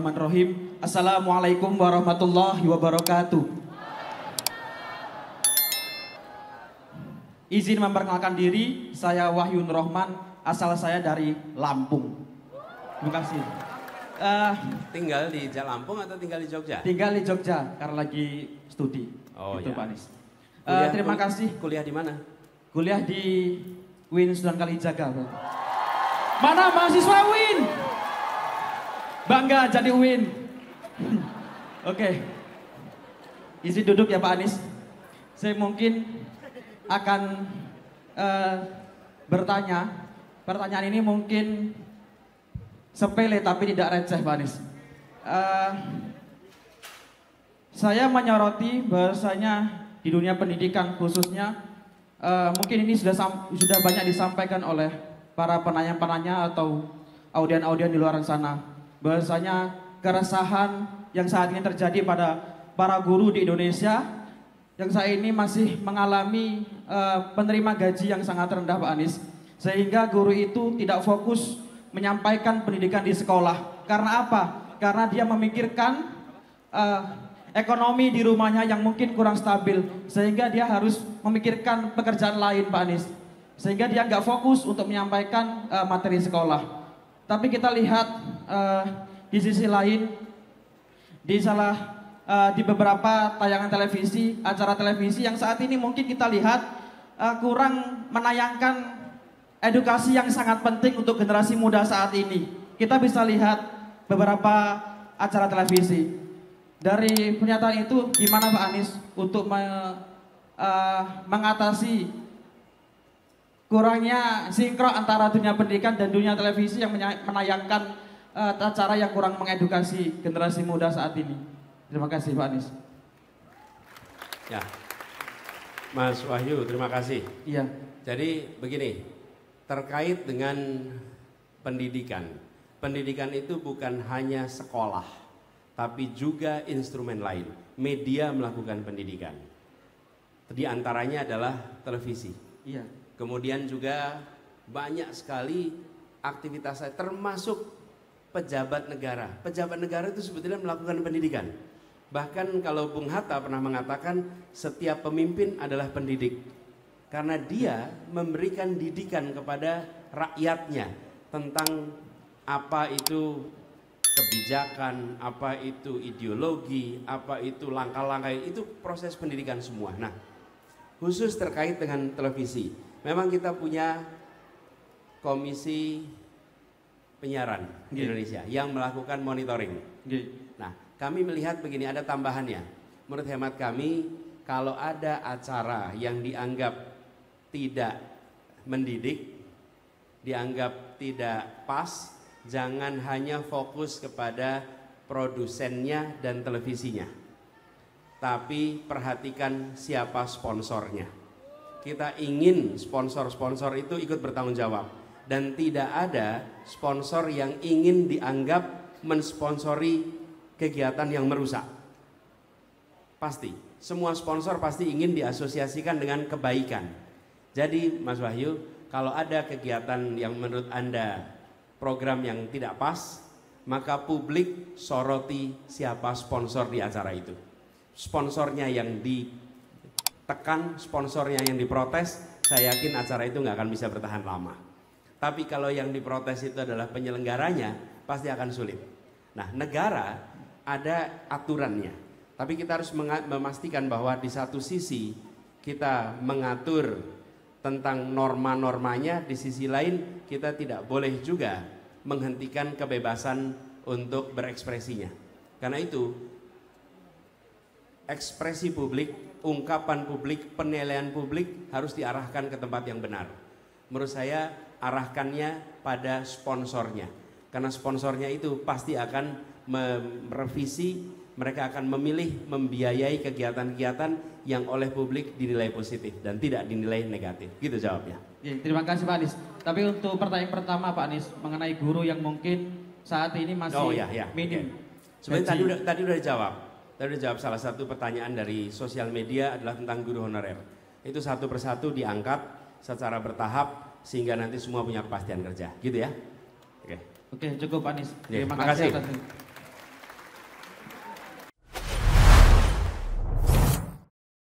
Bismillahirrahmanirrahim. Assalamualaikum warahmatullahi wabarakatuh. Izin memperkenalkan diri, saya Wahyu Nurrohman, asal saya dari Lampung. Terima kasih. Tinggal di Lampung atau tinggal di Jogja? Tinggal di Jogja karena lagi studi. Oh gitu, ya. Pak Anies. Terima kasih. Kuliah di mana? Kuliah di UIN Sunan Kalijaga. Mana mahasiswa UIN? Bangga jadi UIN. Oke. Izin duduk ya Pak Anies. Saya mungkin akan bertanya. Pertanyaan ini mungkin sepele tapi tidak receh Pak Anies. Saya menyoroti bahwasanya di dunia pendidikan khususnya mungkin ini sudah banyak disampaikan oleh para penanya-penanya atau audien-audien di luar sana, bahwasanya keresahan yang saat ini terjadi pada para guru di Indonesia yang saat ini masih mengalami penerima gaji yang sangat rendah Pak Anies, sehingga guru itu tidak fokus menyampaikan pendidikan di sekolah. Karena apa? Karena dia memikirkan ekonomi di rumahnya yang mungkin kurang stabil, sehingga dia harus memikirkan pekerjaan lain Pak Anies, sehingga dia nggak fokus untuk menyampaikan materi sekolah. Tapi kita lihat di sisi lain, di beberapa tayangan televisi, acara televisi yang saat ini mungkin kita lihat kurang menayangkan edukasi yang sangat penting untuk generasi muda saat ini. Kita bisa lihat beberapa acara televisi. Dari pernyataan itu, gimana Pak Anies untuk mengatasi kurangnya sinkron antara dunia pendidikan dan dunia televisi yang menayangkan acara yang kurang mengedukasi generasi muda saat ini? Terima kasih Pak Anies. Ya, Mas Wahyu, terima kasih. Iya. Jadi begini, terkait dengan pendidikan. Pendidikan itu bukan hanya sekolah, tapi juga instrumen lain. Media melakukan pendidikan. Di antaranya adalah televisi. Iya. Kemudian juga banyak sekali aktivitas saya, termasuk pejabat negara. Pejabat negara itu sebetulnya melakukan pendidikan. Bahkan kalau Bung Hatta pernah mengatakan setiap pemimpin adalah pendidik. Karena dia memberikan didikan kepada rakyatnya tentang apa itu kebijakan, apa itu ideologi, apa itu langkah-langkah, itu proses pendidikan semua. Nah, khusus terkait dengan televisi, memang kita punya komisi penyiaran di Indonesia yang melakukan monitoring. Nah, kami melihat begini, ada tambahannya. Menurut hemat kami, kalau ada acara yang dianggap tidak mendidik, dianggap tidak pas, jangan hanya fokus kepada produsennya dan televisinya, tapi perhatikan siapa sponsornya. Kita ingin sponsor-sponsor itu ikut bertanggung jawab, dan tidak ada sponsor yang ingin dianggap mensponsori kegiatan yang merusak. Pasti, semua sponsor pasti ingin diasosiasikan dengan kebaikan. Jadi Mas Wahyu, kalau ada kegiatan yang menurut Anda program yang tidak pas, maka publik soroti siapa sponsor di acara itu. Sponsornya yang ditekan, sponsornya yang diprotes, saya yakin acara itu nggak akan bisa bertahan lama. Tapi kalau yang diprotes itu adalah penyelenggaranya, pasti akan sulit. Nah, negara ada aturannya, tapi kita harus memastikan bahwa di satu sisi kita mengatur tentang norma-normanya, di sisi lain kita tidak boleh juga menghentikan kebebasan untuk berekspresinya. Karena itu, ekspresi publik, ungkapan publik, penilaian publik harus diarahkan ke tempat yang benar. Menurut saya, arahkannya pada sponsornya. Karena sponsornya itu pasti akan merevisi, mereka akan memilih membiayai kegiatan-kegiatan yang oleh publik dinilai positif dan tidak dinilai negatif. Gitu jawabnya. Ya, terima kasih Pak Anies. Tapi untuk pertanyaan pertama Pak Anies mengenai guru yang mungkin saat ini masih minim. Sebenarnya tadi udah dijawab. Tadi udah jawab. Salah satu pertanyaan dari sosial media adalah tentang guru honorer. Itu satu persatu diangkat secara bertahap sehingga nanti semua punya kepastian kerja. Gitu ya. Oke, cukup Pak Anies. Terima kasih kasih. atas